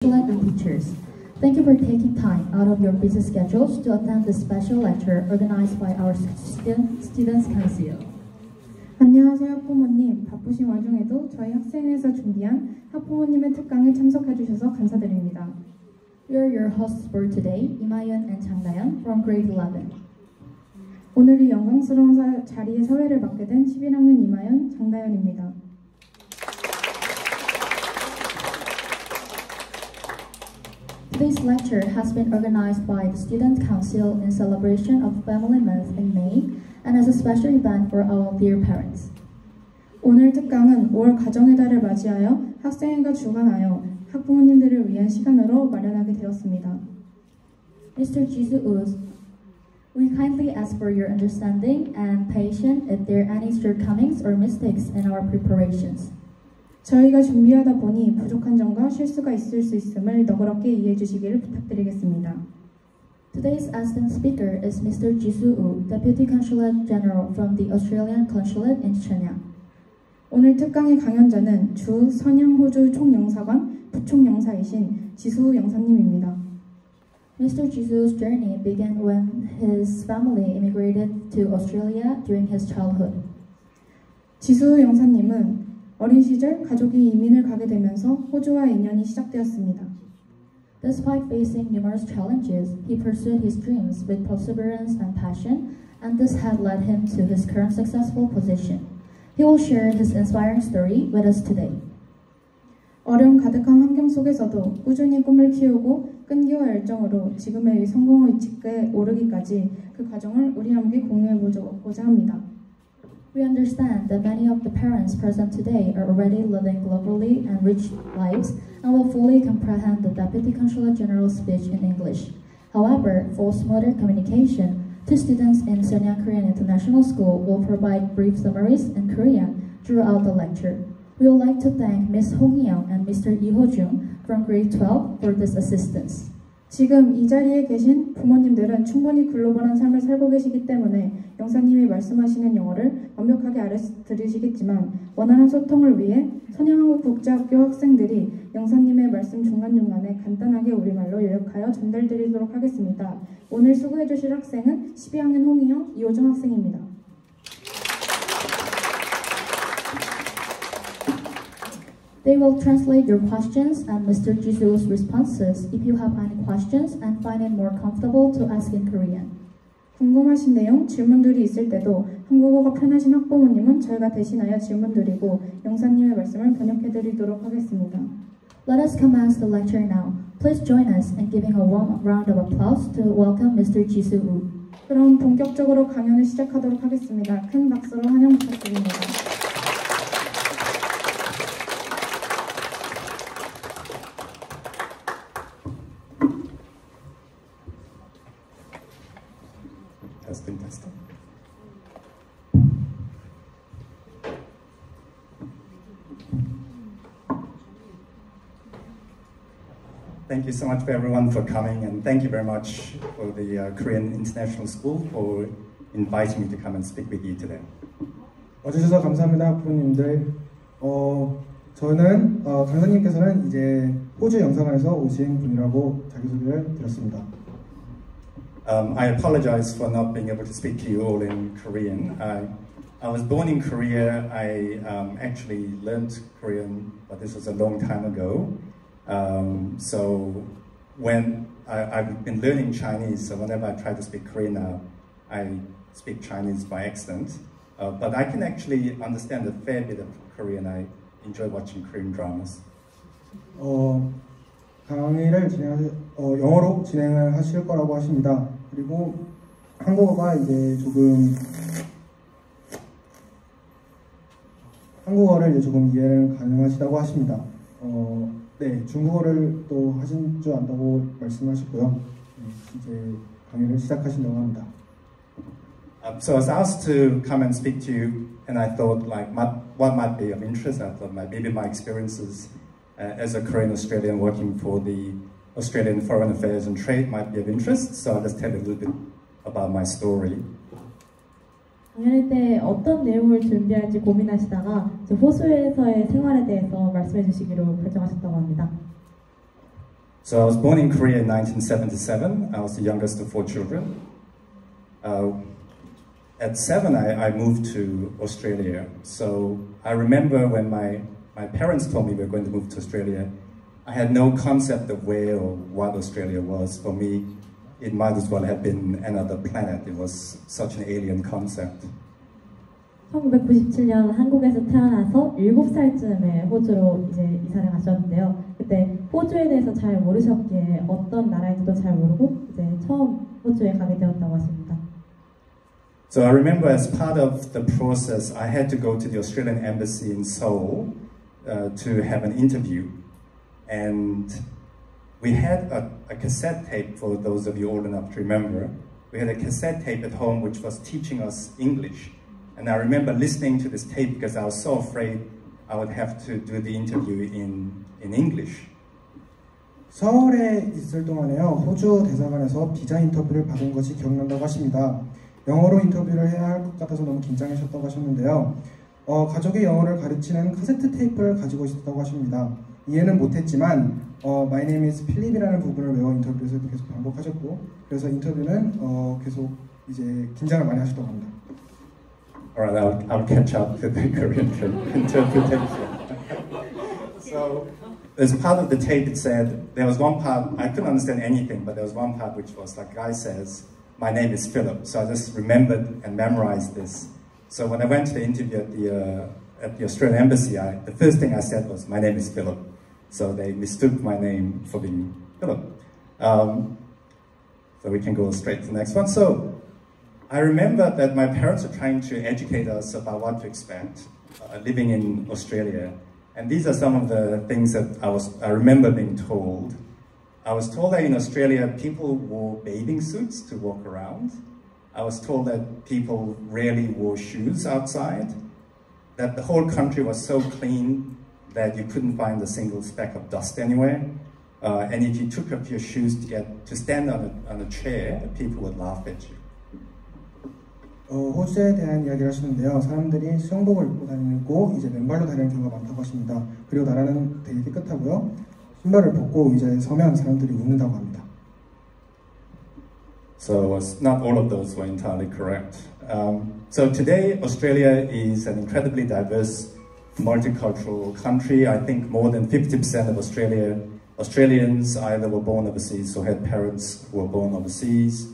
and teachers. Thank you for taking time out of your busy schedules to attend this special lecture organized by our Students' Council. 안녕하세요 학부모님. 바쁘신 와중에도 저희 학생회에서 준비한 학부모님의 특강에 참석해 주셔서 감사드립니다. We are your hosts for today, Imayun and Changdayan from grade 11. 오늘 이 영광스러운 자리에 사회를 맡게 된 11학년 이마연, 장다연입니다. Today's lecture has been organized by the Student Council in celebration of Family Month in May and as a special event for our dear parents. 오늘 특강은 5월 가정의 달을 맞이하여 학생회가 주관하여 학부모님들을 위한 시간으로 마련하게 되었습니다. Mr. Jisoo Woo, we kindly ask for your understanding and patience if there are any shortcomings or mistakes in our preparations. 저희가 준비하다 보니 부족한 점과 실수가 있을 수 있음을 너그럽게 이해해 주시기를 부탁드리겠습니다. Today's esteemed speaker is Mr. Jisoo Woo, Deputy Consulate General from the Australian Consulate in Shenyang. 오늘 특강의 강연자는 주 선양호주 총영사관 부총영사이신 지수 영사님입니다. Mr. Jisoo's journey began when his family immigrated to Australia during his childhood. 지수 영사님은 어린 시절 가족이 이민을 가게 되면서 호주와 인연이 시작되었습니다. Despite facing numerous challenges, he pursued his dreams with perseverance and passion, and this had led him to his current successful position. He will share his inspiring story with us today. 어려움 가득한 환경 속에서도 꾸준히 꿈을 키우고 끈기와 열정으로 지금의 성공의 직계에 오르기까지 그 과정을 우리 함께 공유해보고자 합니다. We understand that many of the parents present today are already living globally and rich lives and will fully comprehend the Deputy Consulate General's speech in English. However, for smoother communication, two students in Shenyang Korean International School will provide brief summaries in Korean throughout the lecture. We would like to thank Ms. Hong Hee-young and Mr. Lee Ho-jung from grade 12 for this assistance. 지금 이 자리에 계신 부모님들은 충분히 글로벌한 삶을 살고 계시기 때문에 영사님이 말씀하시는 영어를 완벽하게 알아들으시겠지만 원활한 소통을 위해 선양한국국제학교 학생들이 영사님의 말씀 중간중간에 간단하게 우리말로 요약하여 전달드리도록 하겠습니다. 오늘 수고해 주실 학생은 12학년 홍희영, 이호정 학생입니다. They will translate your questions and Mr. Jisoo's responses if you have any questions and find it more comfortable to ask in Korean. 궁금하신 내용, 질문들이 있을 때도 한국어가 편하신 학부모님은 저희가 대신하여 질문드리고 영사님의 말씀을 번역해드리도록 하겠습니다. Let us commence the lecture now. Please join us in giving a warm round of applause to welcome Mr. Jisoo Woo. 그럼 본격적으로 강연을 시작하도록 하겠습니다. 큰 박수로 환영 부탁드립니다. Thank you so much for everyone for coming, and thank you very much for the Korean International School for inviting me to come and speak with you today. 와주셔서 감사합니다, 학부모님들. 저는 강사님께서는 이제 호주 영사관에서 오신 분이라고 자기소개를 드렸습니다. I apologize for not being able to speak to you all in Korean. I was born in Korea. I actually learned Korean, but this was a long time ago. So when I've been learning Chinese, so whenever I try to speak Korean now, I speak Chinese by accident. But I can actually understand a fair bit of Korean. I enjoy watching Korean dramas. 강의를 영어로 진행을 하실 거라고 하십니다. 그리고 한국어가 이제 한국어를 이제 조금 이해를 가능하시다고 하십니다. 네, 중국어를 또 하신 줄 안다고 말씀하셨고요. 이제 강의를 시작하신다고 합니다. So I was asked to come and speak to you, and I thought what might be of interest. I thought maybe my experiences as a Korean Australian working for the Australian Foreign Affairs and Trade might be of interest. So I'll just tell you a little bit about my story. 강연할 때 어떤 내용을 준비할지 고민하시다가 호수에서의 생활에 대해서 말씀해 주시기로 결정하셨다고 합니다. So I was born in Korea in 1977. I was the youngest of 4 children. At 7, I moved to Australia. So I remember when my parents told me we were going to move to Australia, I had no concept of where or what Australia was. For me, it might as well have been another planet. It was such an alien concept. 1997년 한국에서 태어나서 7살쯤에 호주로 이제 이사를 가셨는데요. 그때 호주에 대해서 잘 모르셨기에 어떤 나라인지도 잘 모르고 이제 처음 호주에 가게 되었다고 하십니다. So I remember as part of the process, I had to go to the Australian Embassy in Seoul to have an interview. And we had a cassette tape, for those of you old enough to remember. We had a cassette tape at home which was teaching us English. And I remember listening to this tape because I was so afraid I would have to do the interview in English. 서울에 있을 동안에요, 호주 대사관에서 비자 인터뷰를 받은 것이 기억난다고 하십니다. 영어로 인터뷰를 해야 할 것 같아서 너무 긴장하셨다고 하셨는데요. 가족이 영어를 가르치는 카세트 테이프를 가지고 있었다고 하십니다. 이해는 못했지만 My name is Philip이라는 부분을 외워 인터뷰에서 계속 반복하셨고, 그래서 인터뷰는 계속 이제 긴장을 많이 하셨다고 합니다. Alright, I'll catch up with the Korean interpretation. So, as part of the tape, it said, there was one part, I couldn't understand anything, but there was one part which was like, guy says, my name is Philip. So I just remembered and memorized this. So when I went to the interview at the Australian Embassy, the first thing I said was, my name is Philip. So they mistook my name for being Philip. So we can go straight to the next one. So I remember that my parents were trying to educate us about what to expect living in Australia. And these are some of the things that I remember being told. I was told that in Australia, people wore bathing suits to walk around. I was told that people rarely wore shoes outside, that the whole country was so clean that you couldn't find a single speck of dust anywhere. And if you took off your shoes to stand on a chair, people would laugh at you. 호주에 대한 이야기를 하시는데요. 사람들이 수영복을 입고 다니고 이제 맨발로 다니는 경우가 많다고 하십니다. 그리고 나라는 되게 깨끗하고요. 신발을 벗고 이제 서면 사람들이 웃는다고 합니다. So not all of those were entirely correct. So today, Australia is an incredibly diverse, multicultural country. I think more than 50% of Australians either were born overseas or had parents who were born overseas.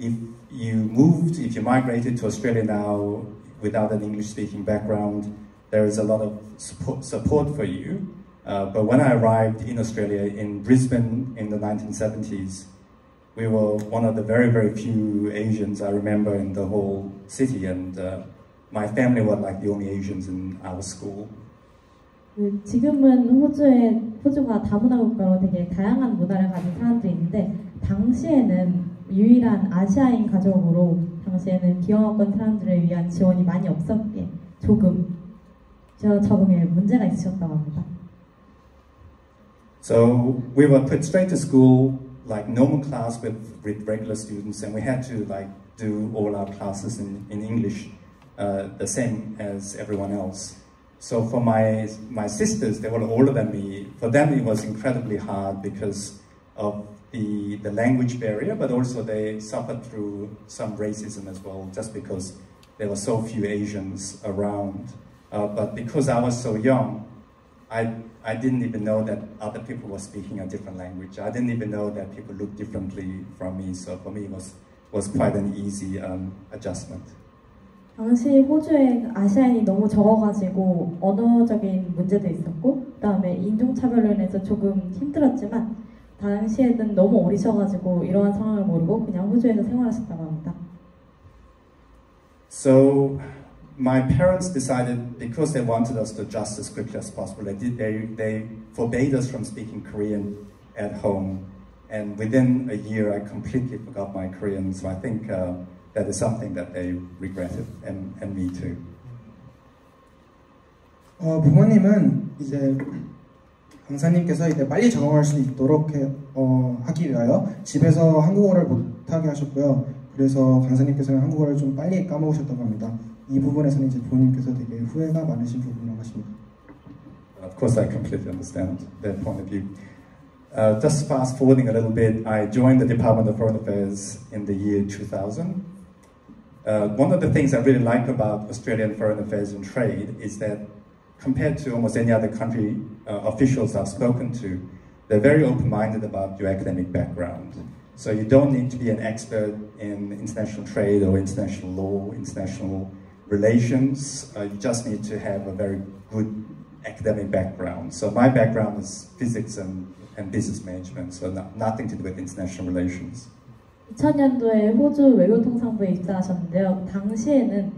If you migrated to Australia now without an English-speaking background, there is a lot of support for you. But when I arrived in Australia, in Brisbane in the 1970s, we were one of the very, very few Asians I remember in the whole city, and my family were like the only Asians in our school. 지금은 호주가 다문화 국가로 되게 다양한 문화를 가진 사람들이 있는데, 당시에는 유일한 아시아인 가족으로 당시에는 비영어권 사람들을 위한 지원이 많이 없었기에 조금 적응에 문제가 있으셨다고 합니다. So we were put straight to school like normal class with regular students, and we had to like do all our classes in English the same as everyone else. So for my sisters, they were older than me. For them it was incredibly hard because of the language barrier, but also they suffered through some racism as well, just because there were so few Asians around. But because I was so young, I didn't even know that other people were speaking a different language. I didn't even know that people looked differently from me. So for me, it was quite an easy adjustment. 당시 호주에 아시아인이 너무 적어가지고 언어적인 문제도 있었고, 그다음에 인종차별로 인해서 조금 힘들었지만 당시에는 너무 어리셔가지고 이러한 상황을 모르고 그냥 호주에서 생활하셨다고 합니다. So my parents decided, because they wanted us to adjust as quickly as possible, they forbade us from speaking Korean at home. And within a year, I completely forgot my Korean. So I think that is something that they regretted, and me too. 부모님은 이제 강사님께서 이제 빨리 적응할 수 있도록 하기 위하여 집에서 한국어를 못하게 하셨고요. 그래서 강사님께서는 한국어를 좀 빨리 까먹으셨다고 합니다. 이 부분에서는 이제 부모님께서 되게 후회가 많으신 부분이라고 하십니다. Of course, I completely understand their point of view. Just fast forwarding a little bit, I joined the Department of Foreign Affairs in the year 2000. One of the things I really like about Australian Foreign Affairs and Trade is that compared to almost any other country officials I've spoken to, they're very open-minded about your academic background. So you don't need to be an expert in international trade or international law, international relations. You just need to have a very good academic background. So my background is physics and business management, so nothing to do with international relations. 2000년도에 호주 외교통상부에 입사하셨는데요. 당시에는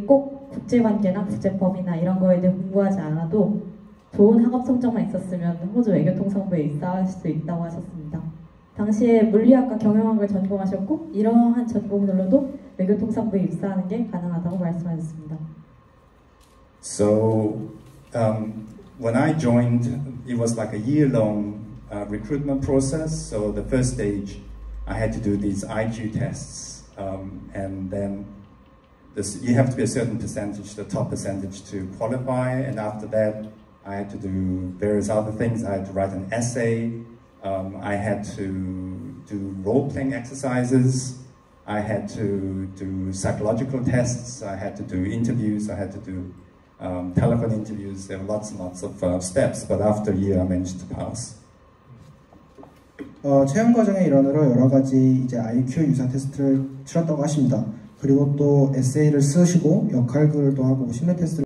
꼭 국제관계나 국제법이나 이런 거에 대해 공부하지 않아도 좋은 학업 성적만 있었으면 호주 외교통상부에 입사할 수 있다고 하셨습니다. 당시에 물리학과 경영학을 전공하셨고 이러한 전공들로도 외교통상부에 입사하는 게 가능하다고 말씀하셨습니다. So when I joined, it was like a year-long recruitment process. So the first stage, I had to do these IQ tests, and then you have to be a certain percentage, the top percentage to qualify, and after that I had to do various other things. I had to write an essay, I had to do role-playing exercises, I had to do psychological tests, I had to do interviews, I had to do telephone interviews. There were lots and lots of steps, but after a year I managed to pass. 채용 과정의 일환으로 여러 가지 이제 IQ 유사 테스트를 치렀다고 하십니다. 그리고 또 에세이를 쓰시고 역할글도 하고 심리 테스트를